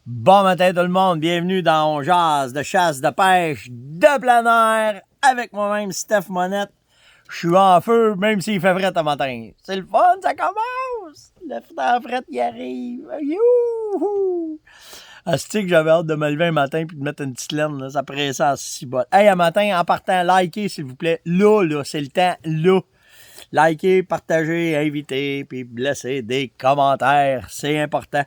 Bon matin tout le monde, bienvenue dans On Jase de chasse, de pêche, de plein air, avec moi-même Steph Monette. Je suis en feu, même s'il fait fret ce matin. C'est le fun, ça commence! Le fret il arrive. Youhou! Asti que j'avais hâte de me lever un matin et de mettre une petite laine, là, ça pressait à 6 bottes. Hey, un matin, en partant, likez s'il vous plaît. Là, c'est le temps, là. Likez, partagez, invitez, puis laissez des commentaires. C'est important.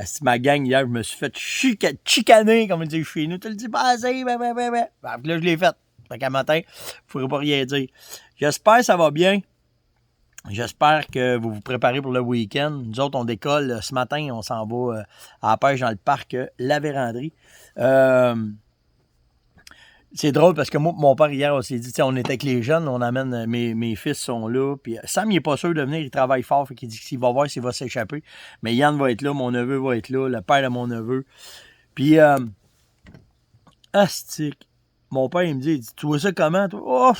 Si ma gang, hier, je me suis fait chicaner, comme on dit chez nous. Tu le dis pas assez, ben. Là, je l'ai fait. Fait qu'à matin, je ne pourrais pas rien dire. J'espère que ça va bien. J'espère que vous vous préparez pour le week-end. Nous autres, on décolle ce matin. On s'en va à la pêche dans le parc La Vérandrie. C'est drôle parce que moi, mon père, hier, on s'est dit, on est avec les jeunes, on amène, mes fils sont là, puis Sam, il n'est pas sûr de venir, il travaille fort, fait qu'il dit qu'il va voir s'il va s'échapper. Mais Yann va être là, mon neveu va être là, le père de mon neveu. Puis, astique, mon père, il me dit, tu vois ça comment, toi? Oh,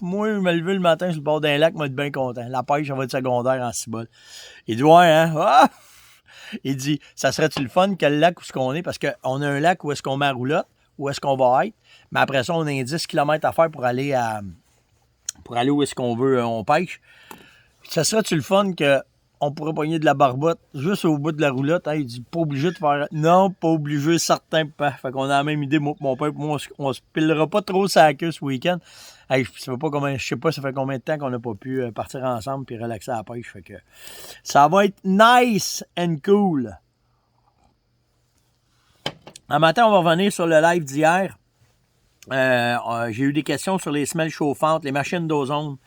moi, je me lever le matin sur le bord d'un lac, moi, être bien content. La pêche, ça va être secondaire en cibole. Il dit, ouais, hein? Ah! Il dit, ça serait-tu le fun, quel lac où est-ce qu'on est? Parce qu'on a un lac où est-ce qu'on met la roulotte, où est-ce qu'on va être. Mais après ça, on a 10 km à faire pour aller où est-ce qu'on veut, on pêche. Ça serait-tu le fun qu'on pourrait pogner de la barbotte juste au bout de la roulotte? Hein? Il dit, pas obligé de faire... Non, pas obligé, certain pas. Fait qu'on a la même idée, moi, mon père, moi, on se pilera pas trop sa queue ce week-end. Hey, je sais pas, ça fait combien de temps qu'on n'a pas pu partir ensemble puis relaxer à la pêche. Fait que ça va être nice and cool. Un matin, on va revenir sur le live d'hier. J'ai eu des questions sur les semelles chauffantes, les machines d'ozone.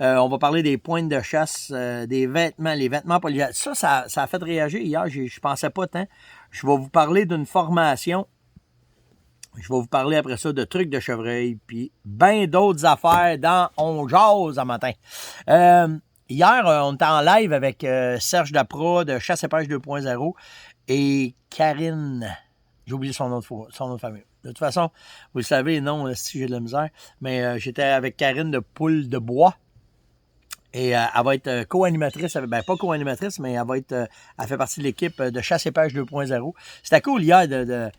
On va parler des pointes de chasse, des vêtements, les vêtements polyéthylène. Ça a fait réagir hier. Je pensais pas tant. Je vais vous parler d'une formation. Je vais vous parler après ça de trucs de chevreuil, puis bien d'autres affaires dans On Jase à matin. Hier, on était en live avec Serge Dapra de Chasse et Pêche 2.0 et Karine. J'ai oublié son nom de famille. De toute façon, vous le savez, non, si j'ai de la misère, mais j'étais avec Karine de Poule de Bois. Et elle va être co-animatrice, ben pas co-animatrice, mais elle fait partie de l'équipe de Chasse et Pêche 2.0. C'était cool hier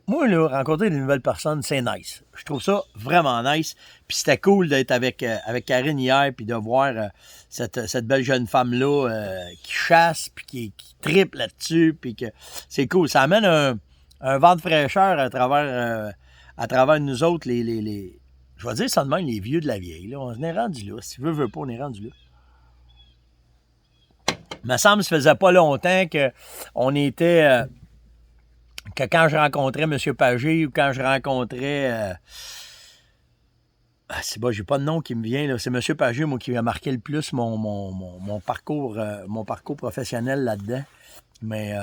moi, là, rencontrer des nouvelles personnes, c'est nice. Je trouve ça vraiment nice. Puis c'était cool d'être avec Karine hier, puis de voir cette belle jeune femme-là qui chasse, puis qui tripe là-dessus, puis que c'est cool. Ça amène un vent de fraîcheur à travers nous autres, je vais dire ça de même, les vieux de la vieille. Là. On est rendu là. Si tu veux pas, on est rendu là. Il me semble que ça faisait pas longtemps qu'on était... que quand je rencontrais M. Pagé ou quand je rencontrais... c'est bon, j'ai pas de nom qui me vient. Là. C'est M. Pagé, moi, qui m'a marqué le plus mon parcours professionnel là-dedans. Mais...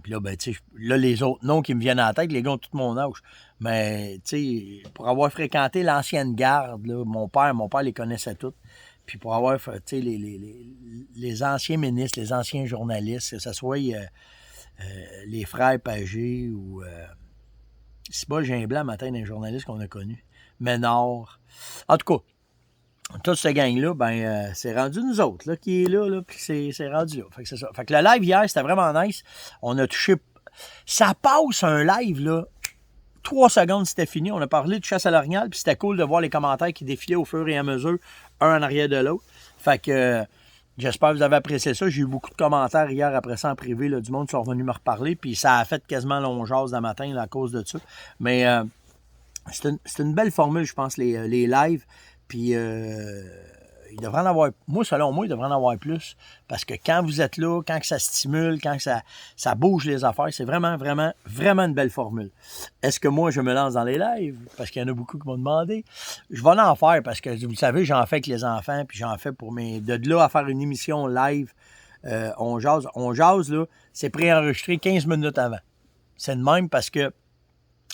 Puis là, ben, tu sais, là, les autres noms qui me viennent à la tête, les gars ont tout mon âge. Mais, tu sais, pour avoir fréquenté l'ancienne garde, là, mon père les connaissait tous. Puis pour avoir, tu sais, les anciens ministres, les anciens journalistes, que ce soit les frères Pagé ou... c'est pas j'ai un blanc matin d'un journaliste qu'on a connu. Ménard. En tout cas, toute cette gang-là, ben, c'est rendu nous autres, là, qui est là puis c'est rendu là. Fait que c'est ça. Fait que le live hier, c'était vraiment nice. On a touché... Ça passe un live, là. 3 secondes, c'était fini. On a parlé de chasse à l'orignal, puis c'était cool de voir les commentaires qui défilaient au fur et à mesure, un en arrière de l'autre. Fait que j'espère que vous avez apprécié ça. J'ai eu beaucoup de commentaires hier après ça en privé, là, du monde qui sont revenus me reparler, puis ça a fait quasiment long jase le matin là, à cause de ça. Mais c'est une belle formule, je pense, les lives. Puis, il devrait en avoir... Moi, selon moi, il devrait en avoir plus. Parce que quand vous êtes là, quand que ça stimule, quand que ça bouge les affaires, c'est vraiment, vraiment, vraiment une belle formule. Est-ce que moi, je me lance dans les lives? Parce qu'il y en a beaucoup qui m'ont demandé. Je vais en faire parce que, vous le savez, j'en fais avec les enfants, puis j'en fais pour mes... De là à faire une émission live, on jase, là, c'est préenregistré 15 minutes avant. C'est de même parce que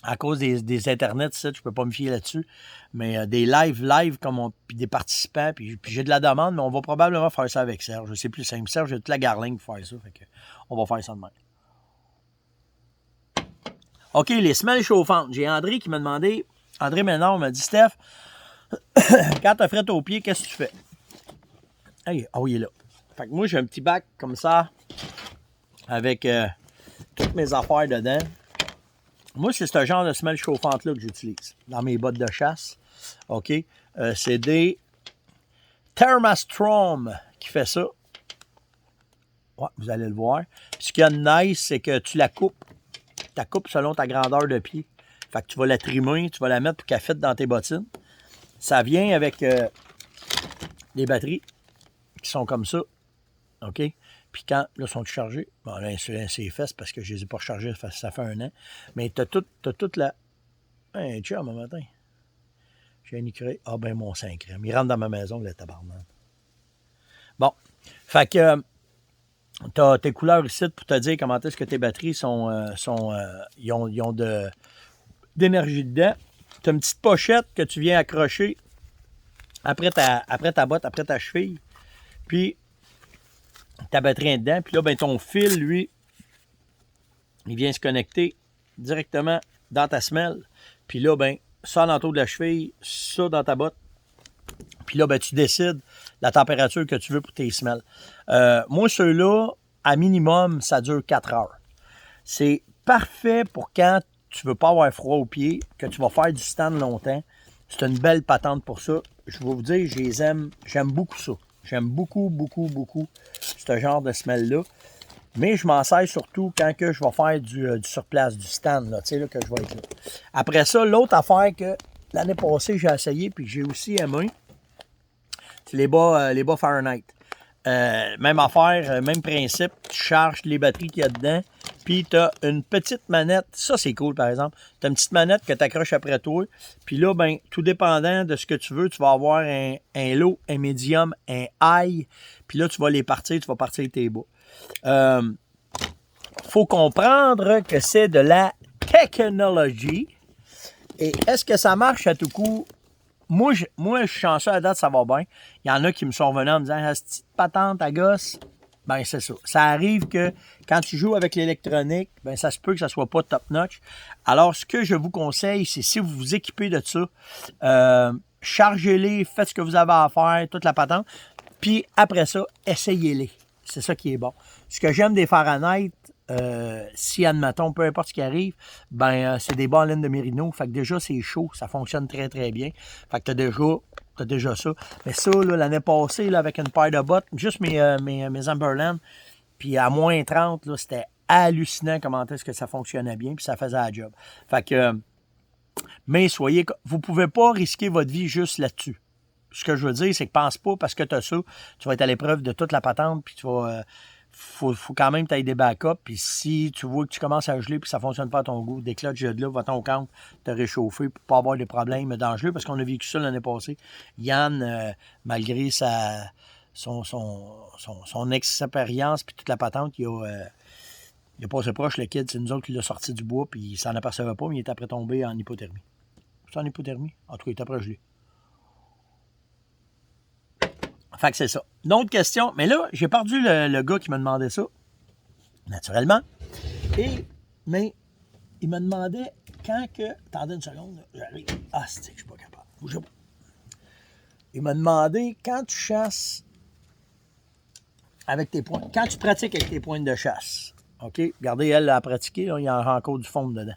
à cause des internets, ça, je peux pas me fier là-dessus. Mais des live puis des participants, puis j'ai de la demande, mais on va probablement faire ça avec Serge. C'est plus simple. Serge, j'ai toute la garlingue pour faire ça. Fait que on va faire ça de même. OK, les semelles chauffantes. J'ai André qui m'a demandé, André Ménard m'a dit, Steph, quand t'as fret aux pieds, qu'est-ce que tu fais? Hey, oh, il est là. Fait que moi, j'ai un petit bac comme ça, avec toutes mes affaires dedans. Moi, c'est ce genre de semelle chauffante-là que j'utilise dans mes bottes de chasse. OK? C'est des Thermastrom qui fait ça. Ouais, vous allez le voir. Puis ce qu'il y a de nice, c'est que tu la coupes. Tu la coupes selon ta grandeur de pied. Fait que tu vas la trimer, tu vas la mettre pour qu'elle fitte dans tes bottines. Ça vient avec des batteries qui sont comme ça. OK? Puis quand, là, sont chargés. Bon, là, c'est les fesses parce que je ne les ai pas rechargés, ça fait un an. Mais tu as toute la... Hey, chum, un matin. J'ai un écrit. Ah, ben, mon 5 crème. Il rentre dans ma maison, le tabarnak. Bon. Fait que tu as tes couleurs ici pour te dire comment est-ce que tes batteries ils ont d'énergie dedans. Tu as une petite pochette que tu viens accrocher après ta botte, après ta cheville. Puis, ta batterie est dedans. Puis là, ben, ton fil, lui, il vient se connecter directement dans ta semelle. Puis là, ben, ça en entour de la cheville, ça dans ta botte. Puis là, ben, tu décides la température que tu veux pour tes semelles. Moi, ceux-là, à minimum, ça dure 4 heures. C'est parfait pour quand tu ne veux pas avoir froid aux pieds, que tu vas faire du stand longtemps. C'est une belle patente pour ça. Je vais vous dire, je les aime. J'aime beaucoup ça. J'aime beaucoup, beaucoup, beaucoup ce genre de semelle-là. Mais je m'en sers surtout quand que je vais faire du surplace, du stand, là, tu sais, là, que je vais être là. Après ça, l'autre affaire que l'année passée, j'ai essayé puis que j'ai aussi aimé, c'est les bas Fahrenheit. Même affaire, même principe, tu charges les batteries qu'il y a dedans, puis tu as une petite manette, ça c'est cool par exemple, tu as une petite manette que tu accroches après toi, puis là, ben, tout dépendant de ce que tu veux, tu vas avoir un low, un medium, un high, puis là, tu vas les partir, tu vas partir tes bas. Faut comprendre que c'est de la technologie, et est-ce que ça marche à tout coup? Moi, je suis chanceux à date, ça va bien. Il y en a qui me sont revenus en me disant, cette petite patente à gosse, ben c'est ça. Ça arrive que quand tu joues avec l'électronique, ben ça se peut que ça soit pas top-notch. Alors, ce que je vous conseille, c'est si vous vous équipez de ça, chargez-les, faites ce que vous avez à faire, toute la patente, puis après ça, essayez-les. C'est ça qui est bon. Ce que j'aime des Fahrenheit, si, admettons, peu importe ce qui arrive, ben c'est des bas en laine de mérino. Fait que déjà, c'est chaud. Ça fonctionne très, très bien. Fait que t'as déjà ça. Mais ça, là, l'année passée, là, avec une paire de bottes, juste mes Amberland, puis à moins 30, là, c'était hallucinant comment est-ce que ça fonctionnait bien, puis ça faisait la job. Fait que, mais vous pouvez pas risquer votre vie juste là-dessus. Ce que je veux dire, c'est que pense pas, parce que tu as ça, tu vas être à l'épreuve de toute la patente, puis tu vas... faut quand même t'aider des backups, puis si tu vois que tu commences à geler puis ça ne fonctionne pas à ton goût, déclenche de là, va-t'en au camp, te réchauffer pour pas avoir des problèmes dans le gelé, parce qu'on a vécu ça l'année passée. Yann, malgré son expérience puis toute la patente, il a passé proche, le kid, c'est nous autres qui l'a sorti du bois, puis il s'en apercevait pas, mais il est après tombé en hypothermie. C'est en hypothermie? En tout cas, il est après gelé. Fait que c'est ça. Une autre question. Mais là, j'ai perdu le gars qui m'a demandé ça, naturellement. Mais il me demandait quand que... Attendez une seconde, là, j'arrive. Ah, c'est que je suis pas capable. Bougez pas. Il m'a demandé quand tu chasses avec tes pointes, quand tu pratiques avec tes pointes de chasse. OK? Regardez, elle a pratiqué, là, il y a encore du fond dedans.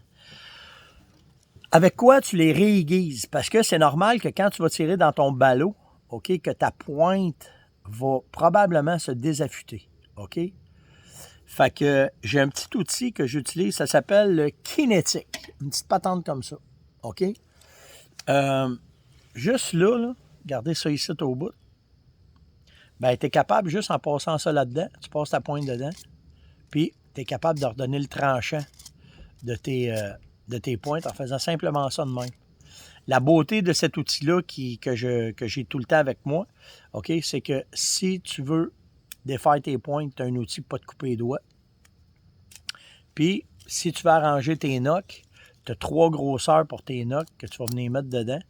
Avec quoi tu les réaiguises? Parce que c'est normal que quand tu vas tirer dans ton ballot, OK, que ta pointe va probablement se désaffûter, OK? Fait que j'ai un petit outil que j'utilise, ça s'appelle le kinétique, une petite patente comme ça, OK? Juste là, regardez ça ici au bout, ben tu es capable, juste en passant ça là-dedans, tu passes ta pointe dedans, puis tu es capable de redonner le tranchant de tes pointes en faisant simplement ça de même. La beauté de cet outil-là que j'ai tout le temps avec moi, OK, c'est que si tu veux défaire tes pointes, tu as un outil pour ne pas te couper les doigts. Puis, si tu veux arranger tes nocks, tu as 3 grosseurs pour tes nocks que tu vas venir mettre dedans,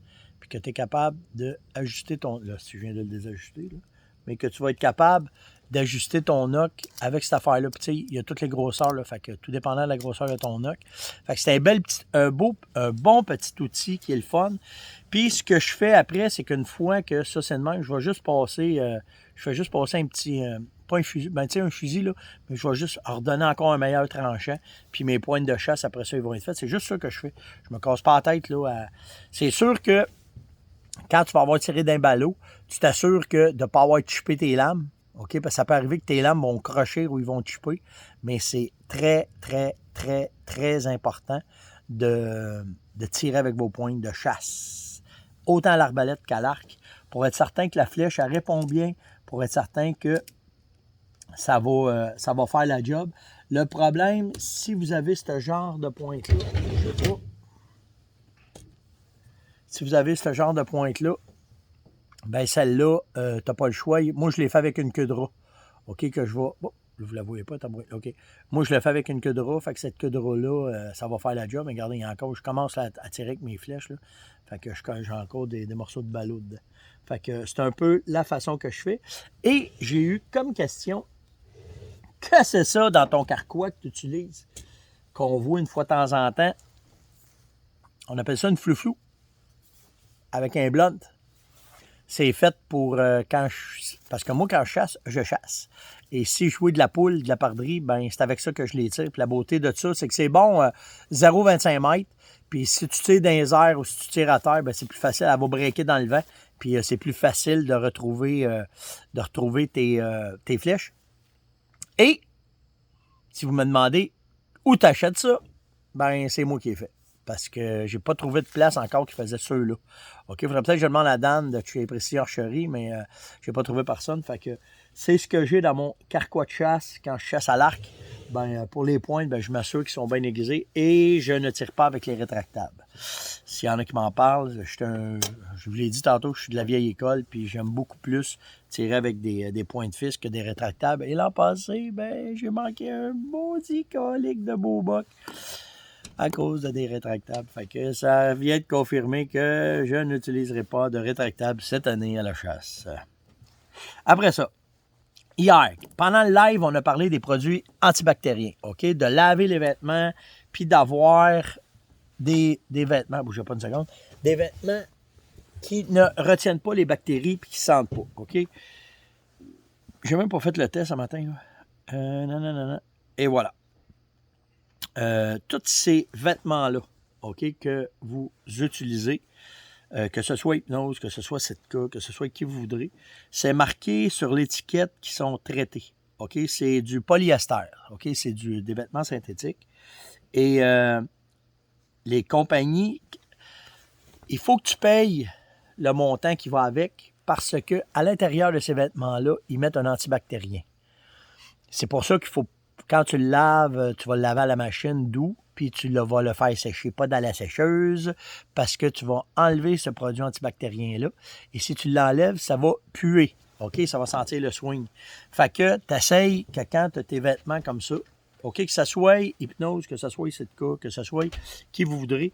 puis que tu es capable d'ajuster ton... Là, si je viens de le désajuster, là, mais que tu vas être capable d'ajuster ton nock avec cette affaire-là. Puis, tu sais, il y a toutes les grosseurs, là, fait que tout dépendant de la grosseur de ton nock. Fait que c'est un bon petit outil qui est le fun. Puis, ce que je fais après, c'est qu'une fois que ça, c'est de même, je vais juste passer, un petit pas un fusil, ben tu sais, un fusil, là, mais je vais juste redonner encore un meilleur tranchant, puis mes pointes de chasse, après ça, ils vont être faits. C'est juste ça que je fais. Je me casse pas la tête, là. C'est sûr que quand tu vas avoir tiré d'un ballot, tu t'assures que de ne pas avoir chippé tes lames, OK? Parce que ça peut arriver que tes lames vont crocher ou ils vont chipper, mais c'est très, très, très, très important de tirer avec vos pointes de chasse. Autant à l'arbalète qu'à l'arc, pour être certain que la flèche, elle répond bien, pour être certain que ça va faire la job. Le problème, si vous avez ce genre de pointe-là, je sais pas, si vous avez ce genre de pointe-là, ben celle-là, tu n'as pas le choix. Moi, je l'ai fait avec une queue de rat. OK, que je vais... Bon, vous ne la voyez pas, OK. Moi, je l'ai fait avec une queue de rat. Fait que cette queue de rat-là, ça va faire la job. Mais regardez, il y a encore... Je commence à tirer avec mes flèches, là. Fait que j'ai encore des morceaux de ballot dedans. Fait que c'est un peu la façon que je fais. Et j'ai eu comme question, que c'est ça dans ton carquois que tu utilises? Qu'on voit une fois de temps en temps. On appelle ça une flouflou. Avec un blunt. C'est fait pour parce que moi, quand je chasse. Et si je jouais de la poule, de la perdrix, ben c'est avec ça que je les tire. Puis la beauté de ça, c'est que c'est bon 0,25 mètres. Puis si tu tires dans les airs ou si tu tires à terre, ben c'est plus facile. Elle va breaker dans le vent. Puis c'est plus facile de retrouver tes flèches. Et si vous me demandez où tu achètes ça, ben c'est moi qui ai fait. Parce que j'ai pas trouvé de place encore qui faisait ceux-là. OK, il faudrait peut-être que je demande à Dan de chez Précis Archerie, mais j'ai pas trouvé personne. Fait que c'est ce que j'ai dans mon carquois de chasse quand je chasse à l'arc. Ben, pour les pointes, ben, je m'assure qu'ils sont bien aiguisés et je ne tire pas avec les rétractables. S'il y en a qui m'en parlent, je vous l'ai dit tantôt, je suis de la vieille école, puis j'aime beaucoup plus tirer avec des points de fils que des rétractables. Et l'an passé, ben, j'ai manqué un maudit colique de beau boc à cause de des rétractables. Fait que ça vient de confirmer que je n'utiliserai pas de rétractables cette année à la chasse. Après ça, hier, pendant le live, on a parlé des produits antibactériens, OK? De laver les vêtements, puis d'avoir des vêtements, bougez pas une seconde, des vêtements qui ne retiennent pas les bactéries puis qui ne sentent pas, OK? J'ai même pas fait le test ce matin, là. Non. Et voilà. Tous ces vêtements-là, OK, que vous utilisez, que ce soit Hypnose, que ce soit Sitka, que ce soit qui vous voudrez, c'est marqué sur l'étiquette qui sont traités. OK, c'est du polyester. OK, c'est des vêtements synthétiques. Et les compagnies, il faut que tu payes le montant qui va avec parce que à l'intérieur de ces vêtements-là, ils mettent un antibactérien. C'est pour ça qu'il faut, quand tu le laves, tu vas le laver à la machine doux, puis tu vas le faire sécher, pas dans la sécheuse, parce que tu vas enlever ce produit antibactérien-là. Et si tu l'enlèves, ça va puer. OK? Ça va sentir le swing. Fait que tu essayes que quand tu as tes vêtements comme ça, OK, que ça soit Hypnose, que ça soit Sitka, que ça soit qui vous voudrez,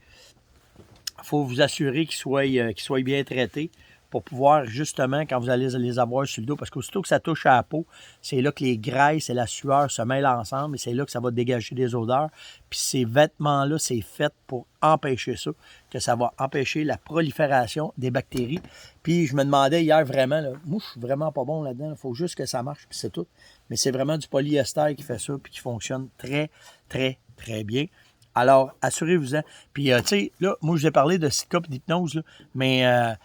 il faut vous assurer qu'ils soient bien traités pour pouvoir, justement, quand vous allez les avoir sur le dos, parce qu'aussitôt que ça touche à la peau, c'est là que les graisses et la sueur se mêlent ensemble et c'est là que ça va dégager des odeurs. Puis ces vêtements-là, c'est fait pour empêcher ça, que ça va empêcher la prolifération des bactéries. Puis je me demandais hier vraiment, là, moi je suis vraiment pas bon là-dedans, il faut juste que ça marche, puis c'est tout. Mais c'est vraiment du polyester qui fait ça, puis qui fonctionne très, très, très bien. Alors, assurez-vous-en. Puis, tu sais, là, moi, je vous ai parlé de Sitka et d'hypnose, là, mais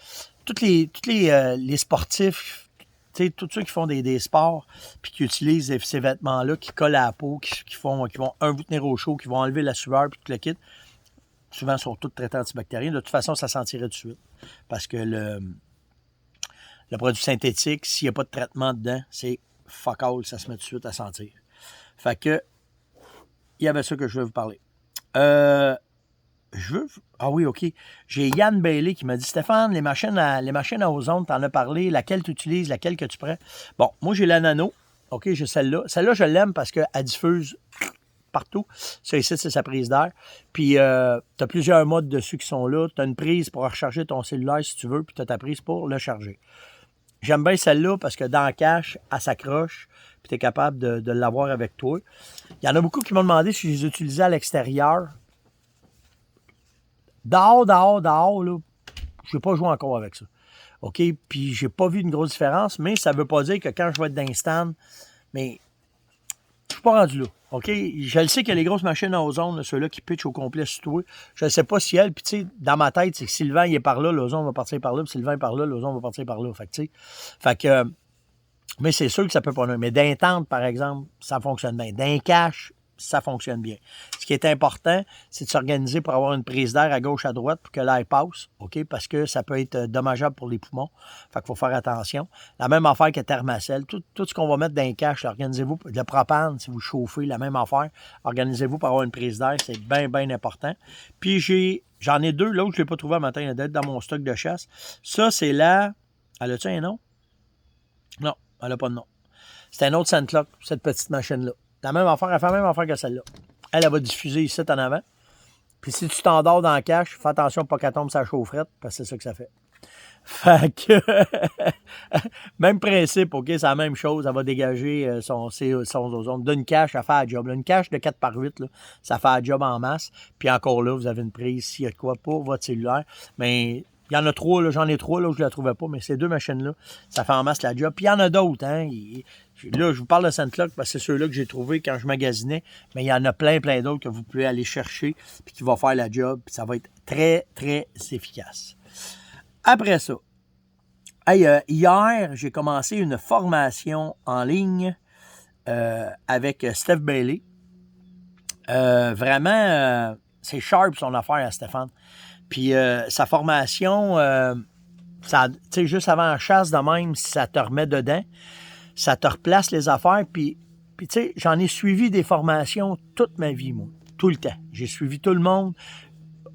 tous les sportifs, tu sais, tous ceux qui font des sports, puis qui utilisent ces vêtements-là, qui collent à la peau, qui vont vous tenir au chaud, qui vont enlever la sueur, puis tout le kit, souvent sont tous traités antibactériens. De toute façon, ça sentirait tout de suite. Parce que le produit synthétique, s'il n'y a pas de traitement dedans, c'est fuck all, ça se met tout de suite à sentir. Fait que, il y avait ça que je voulais vous parler. Ah oui, OK. J'ai Yann Bailey qui m'a dit, Stéphane, les machines à ozone, t'en as parlé, laquelle tu utilises, laquelle que tu prends. Bon, moi, j'ai la Nano. OK, j'ai celle-là. Celle-là, je l'aime parce qu'elle diffuse partout. Ça, ici, c'est sa prise d'air. Puis, tu as plusieurs modes dessus qui sont là. Tu as une prise pour recharger ton cellulaire si tu veux, puis tu as ta prise pour le charger. J'aime bien celle-là parce que dans le cache, elle s'accroche, puis tu es capable de l'avoir avec toi. Il y en a beaucoup qui m'ont demandé si je les utilisais à l'extérieur. Dehors, là, je n'ai pas joué encore avec ça. OK? Puis, j'ai pas vu une grosse différence, mais ça ne veut pas dire que quand je vais être dans stand, Mais je suis pas rendu là. OK? Je le sais que les grosses machines à ozone, ceux-là qui pitchent au complet sur toi, je ne sais pas si elles, puis tu sais, dans ma tête, c'est que si le vent il est par là, l'ozone va partir par là, puis si le vent est par là, l'ozone va partir par là. Fait que mais c'est sûr que ça peut pas. Mais d'un tente, par exemple, ça fonctionne bien. D'un cache, ça fonctionne bien. Ce qui est important, c'est de s'organiser pour avoir une prise d'air à gauche, à droite pour que l'air passe, OK? Parce que ça peut être dommageable pour les poumons. Fait qu'il faut faire attention. La même affaire que Thermacell. Tout ce qu'on va mettre dans les caches, organisez-vous. Le propane, si vous chauffez, la même affaire. Organisez-vous pour avoir une prise d'air. C'est bien, bien important. Puis j'en ai deux. L'autre, je ne l'ai pas trouvé un matin. Il doit être dans mon stock de chasse. Ça, c'est la... Elle a-tu un nom? Non, elle n'a pas de nom. C'est un autre Sandlock, cette petite machine-là. La même affaire, elle fait la même affaire que celle-là. Elle va diffuser ici en avant. Puis si tu t'endors dans la cache, fais attention pour pas qu'elle tombe sa chaufferette, parce que c'est ça que ça fait. Fait que, même principe, OK, c'est la même chose. Elle va dégager son ozone. D'une cache, elle fait la job. Là, une cache de 4x8, là, ça fait la job en masse. Puis encore là, vous avez une prise s'il y a de quoi pour votre cellulaire. Mais il y en a trois, là, j'en ai trois, là, où je ne la trouvais pas, mais ces deux machines-là, ça fait en masse la job. Puis il y en a d'autres, hein. Là, je vous parle de Sandlock parce que c'est ceux-là que j'ai trouvés quand je magasinais, mais il y en a plein d'autres que vous pouvez aller chercher puis qui vont faire la job, puis ça va être très, très efficace. Après ça, hier, j'ai commencé une formation en ligne avec Steph Bailey. Vraiment, c'est sharp son affaire à Stéphane. Puis sa formation, juste avant la chasse de même, ça te remet dedans, ça te replace les affaires. Puis tu sais, j'en ai suivi des formations toute ma vie, moi, tout le temps. J'ai suivi tout le monde,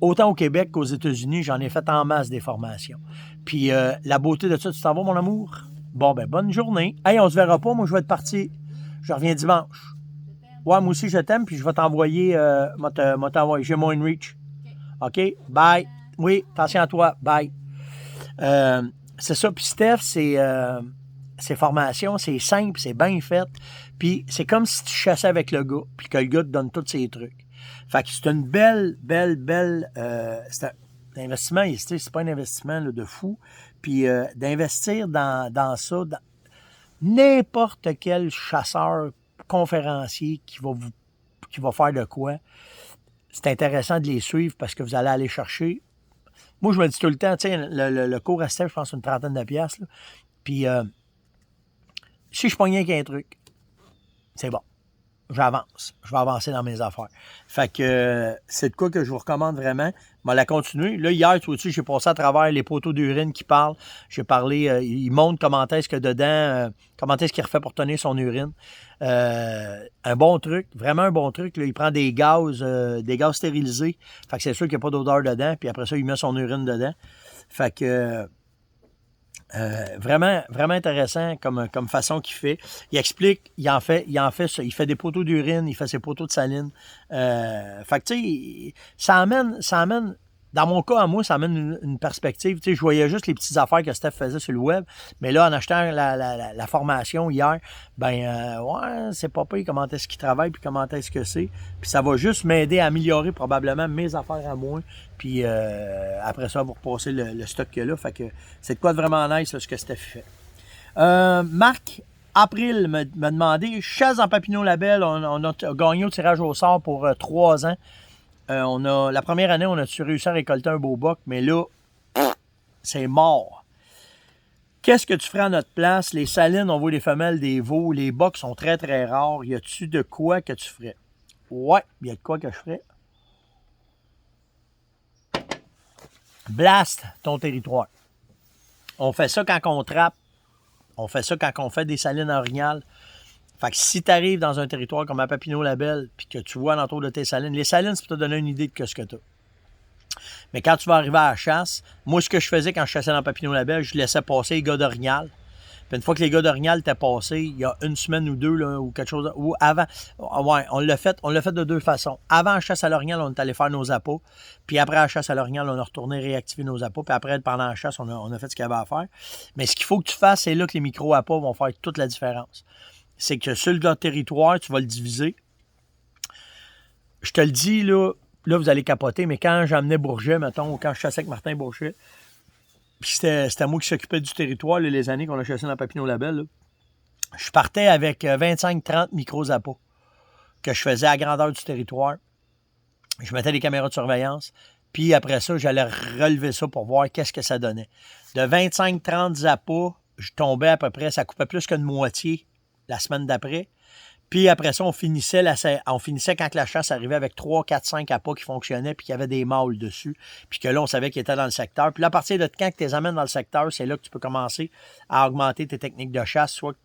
autant au Québec qu'aux États-Unis, j'en ai fait en masse des formations. Puis la beauté de ça, tu t'en vas, mon amour? Bon, ben bonne journée. Hey, on se verra pas, moi je vais être parti. Je reviens dimanche. Ouais, moi aussi je t'aime, puis je vais t'envoyer, j'ai mon InReach. OK? Bye. Oui, attention à toi. Bye. C'est ça. Puis Steph, ses formations, c'est simple, c'est bien fait. Puis c'est comme si tu chassais avec le gars, puis que le gars te donne tous ses trucs. Fait que c'est une belle... c'est un investissement, c'est pas un investissement là, de fou. Puis d'investir dans ça, dans n'importe quel chasseur, conférencier qui va faire de quoi, c'est intéressant de les suivre parce que vous allez aller chercher. Moi, je me dis tout le temps, tu sais, le cours à Steph, je pense, une trentaine de piastres. Là. Puis, si je pognais qu'un truc, c'est bon. J'avance. Je vais avancer dans mes affaires. Fait que c'est de quoi que je vous recommande vraiment. Je vais la continuer. Là, hier, tout dessus, j'ai passé à travers les poteaux d'urine qui parlent. J'ai parlé, il montre comment est-ce que dedans, comment est-ce qu'il refait pour tenir son urine. Un bon truc, vraiment un bon truc. Là, il prend des gaz stérilisés. Fait que c'est sûr qu'il n'y a pas d'odeur dedans. Puis après ça, il met son urine dedans. Fait que vraiment, vraiment intéressant comme façon qu'il fait. Il explique, il fait des poteaux d'urine, il fait ses poteaux de saline. Fait que tu sais, ça amène, dans mon cas à moi, ça amène une perspective. Tu sais, je voyais juste les petites affaires que Steph faisait sur le web, mais là, en achetant la formation hier, ouais, c'est pas pire comment est-ce qu'il travaille puis comment est-ce que c'est. Puis ça va juste m'aider à améliorer probablement mes affaires à moi. Puis après ça, vous repasser le stock qu'il y a là. Fait que c'est de quoi de vraiment nice là, ce que Steph fait. Marc April m'a demandé, chasse en Papineau Label, on a gagné au tirage au sort pour 3 ans. La première année, on a réussi à récolter un beau boc, mais là, c'est mort. Qu'est-ce que tu ferais à notre place? Les salines, on voit les femelles, des veaux, les bocs sont très, très rares. Y a-tu de quoi que tu ferais? Ouais, il y a de quoi que je ferais. Blast ton territoire. On fait ça quand on trappe. On fait ça quand on fait des salines orignales. Fait que si tu arrives dans un territoire comme à Papineau Label puis que tu vois alentour de tes salines, les salines, c'est pour te donner une idée de ce que tu as. Mais quand tu vas arriver à la chasse, moi, ce que je faisais quand je chassais dans Papineau Label, je laissais passer les gars d'orignal. Puis une fois que les gars d'orignal étaient passés, il y a une semaine ou deux, là, ou quelque chose, ou avant, ouais, on l'a fait de deux façons. Avant la chasse à l'orignal, on est allé faire nos appâts. Puis après la chasse à l'orignal, on a retourné réactiver nos appâts. Puis après, pendant la chasse, on a fait ce qu'il y avait à faire. Mais ce qu'il faut que tu fasses, c'est là que les micro-appâts vont faire toute la différence. C'est que sur le territoire, tu vas le diviser. Je te le dis, là, vous allez capoter, mais quand j'emmenais Bourget, mettons, ou quand je chassais avec Martin Bourget, puis c'était moi qui s'occupais du territoire, là, les années qu'on a chassé dans Papineau Label, là, Je partais avec 25-30 micros à peau que je faisais à grandeur du territoire. Je mettais des caméras de surveillance. Puis après ça, j'allais relever ça pour voir qu'est-ce que ça donnait. De 25-30 zappas, je tombais à peu près, ça coupait plus qu'une moitié la semaine d'après. Puis après ça, on finissait quand la chasse arrivait avec 3, 4, 5 appâts qui fonctionnaient puis qu'il y avait des mâles dessus. Puis que là, on savait qu'ils étaient dans le secteur. Puis là, à partir de quand tu les amènes dans le secteur, c'est là que tu peux commencer à augmenter tes techniques de chasse, soit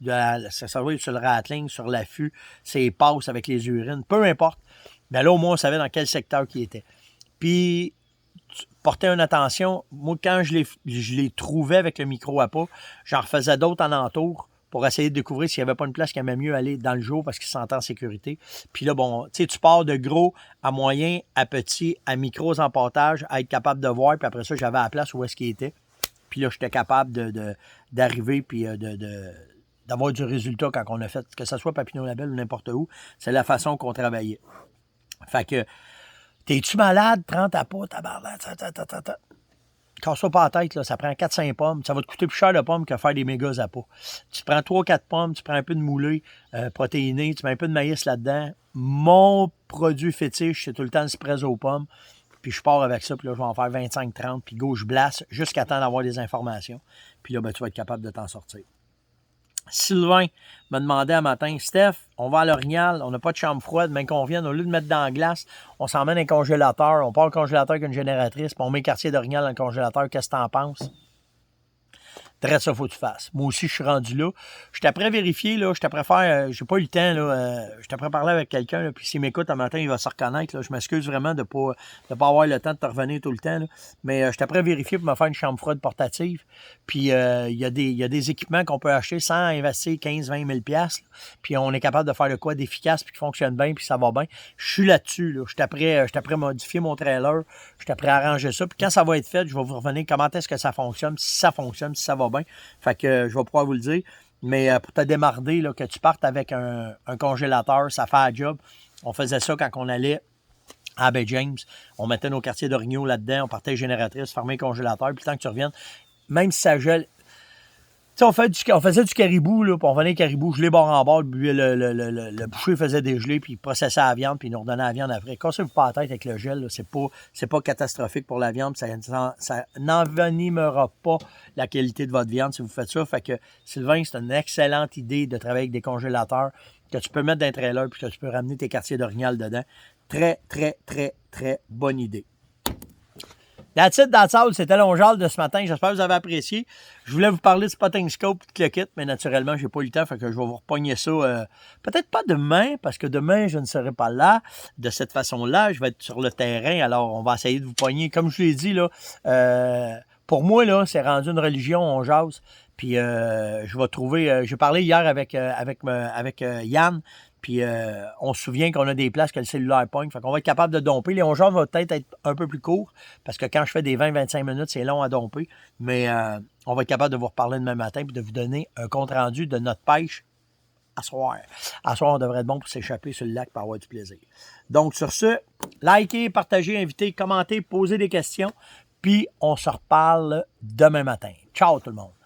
ça va sur le rattling, sur l'affût, ses passes avec les urines, peu importe. Mais là, au moins, on savait dans quel secteur qui était. Puis, porter une attention. Moi, quand je les trouvais avec le micro à pas, j'en refaisais d'autres en entour pour essayer de découvrir s'il n'y avait pas une place qui aimait mieux aller dans le jour parce qu'il se sentait en sécurité. Puis là, bon, tu sais, tu pars de gros à moyen, à petit, à micros en portage, à être capable de voir. Puis après ça, j'avais à la place où est-ce qu'il était. Puis là, j'étais capable d'arriver puis d'avoir du résultat quand on a fait, que ce soit Papineau Label ou n'importe où. C'est la façon qu'on travaillait. Fait que, t'es-tu malade? 30 à pas, tabarnak, casse-toi pas la tête, là, ça prend 4-5 pommes. Ça va te coûter plus cher de pommes que faire des méga zappas. Tu prends 3-4 pommes, tu prends un peu de moulé protéiné, tu mets un peu de maïs là-dedans. Mon produit fétiche, c'est tout le temps le spress aux pommes. Puis je pars avec ça, puis là, je vais en faire 25-30, puis go, je blasse jusqu'à temps d'avoir des informations. Puis là, ben, tu vas être capable de t'en sortir. Sylvain m'a demandé un matin, Steph, on va à l'Orignal, on n'a pas de chambre froide, mais qu'on vienne, au lieu de mettre dans la glace, on s'emmène un congélateur, on part le congélateur avec une génératrice, puis on met le quartier d'Orignal dans le congélateur, qu'est-ce que t'en penses? Très ça, faut que tu fasses. Moi aussi, je suis rendu là. Je t'ai prêt vérifier, là. Je t'ai prêt faire. J'ai pas eu le temps, là. Je t'ai prêt parler avec quelqu'un, là. Puis s'il m'écoute un matin, il va se reconnaître, là. Je m'excuse vraiment de pas avoir le temps de te revenir tout le temps, là. Mais je t'ai prêt vérifier pour me faire une chambre froide portative. Puis il y a des équipements qu'on peut acheter sans investir 15-20 000 $. Puis on est capable de faire de quoi d'efficace, puis qui fonctionne bien, puis ça va bien. Je suis là-dessus, là. Je t'ai prêt modifier mon trailer. Je t'ai prêt arranger ça. Puis quand ça va être fait, je vais vous revenir comment est-ce que ça fonctionne, si ça fonctionne, si ça va bien. Fait que je vais pouvoir vous le dire. Mais pour te démarrer, là, que tu partes avec un congélateur, ça fait un job. On faisait ça quand on allait à Bay James. On mettait nos quartiers d'orignaux là-dedans, on partait génératrice, fermait le congélateur, puis le temps que tu reviennes, même si ça gèle. Tu sais, on faisait du caribou, là, puis on venait caribou, gelé bord en bord, le boucher faisait dégeler, puis il processait la viande, puis il nous redonnait la viande après. Cassez-vous pas la tête avec le gel, là, c'est pas catastrophique pour la viande, ça n'envenimera pas la qualité de votre viande si vous faites ça. Fait que, Sylvain, c'est une excellente idée de travailler avec des congélateurs que tu peux mettre dans un trailer, puis que tu peux ramener tes quartiers d'orignal dedans. Très, très, très, très bonne idée. That's it, that's all. C'était l'ongeal de ce matin. J'espère que vous avez apprécié. Je voulais vous parler de Spotting Scope et de le kit, mais naturellement, j'ai pas eu le temps. Fait que je vais vous repogner ça. Peut-être pas demain, parce que demain, je ne serai pas là. De cette façon-là, je vais être sur le terrain. Alors, on va essayer de vous pogner. Comme je l'ai dit, là, pour moi, là, c'est rendu une religion, on jase. Puis, je vais trouver... j'ai parlé hier avec Yann. Puis on se souvient qu'on a des places que le cellulaire pogne. Fait qu'on va être capable de domper. Les ongeants vont peut-être être un peu plus courts parce que quand je fais des 20-25 minutes, c'est long à domper. Mais on va être capable de vous reparler demain matin et de vous donner un compte-rendu de notre pêche à soir. À soir, on devrait être bon pour s'échapper sur le lac pour avoir du plaisir. Donc sur ce, likez, partagez, invitez, commentez, posez des questions. Puis on se reparle demain matin. Ciao tout le monde!